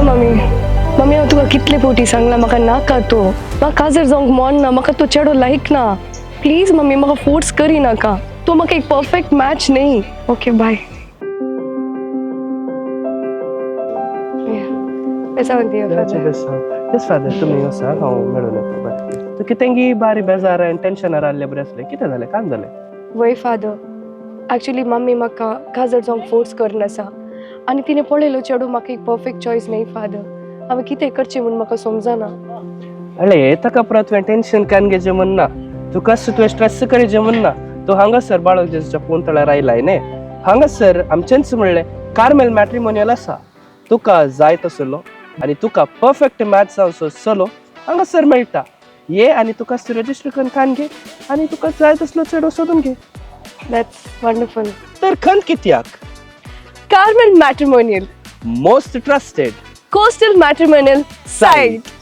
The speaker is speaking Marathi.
मम्मी मम्मी हांव तुका कितले फावटी सांगला म्हाका नाका तो म्हाका काजर जावंक मन ना म्हाका तो चेडो लायक ना प्लीज मम्मी म्हाका फोर्स करी नाका तो म्हाका एक परफेक्ट मॅच नाही ओके बाय पैसा म्हणते Yes, father, तुम्ही असा हांव मेळून येता बरें तू कितेंगी बारी बेजार आनी टेन्शनार आसले बरें आसले कितें जालें काम जालें वय फादर ॲक्च्युली मम्मी म्हाका काजर जावंक फोर्स करना आसा आनी तिणें पळयलो चेडू म्हाका एक परफेक्ट चॉयस नाही फादर हांवें कितें करचें म्हूण म्हाका समजना अळे ताका परत तुवें टेन्शन कान घेवचें म्हणना तुका तुवें स्ट्रेस करीचें म्हणना तो हांगासर बाळक जेजूच्या पोंतळ्यार आयलाय न्ही हांगासर आमचेंच म्हणलें कार्मेल मॅट्रिमोनियल आसा तुका जाय तसलो आनी तुका परफेक्ट मॅच जावचो चलो हांगासर मेळटा ये आनी तुका रजिस्टर करून कान घे आनी तुका जाय तसलो चेडो सोदून घे दॅट्स वंडरफुल तर खंत कित्याक Carmel matrimonial most trusted coastal matrimonial site.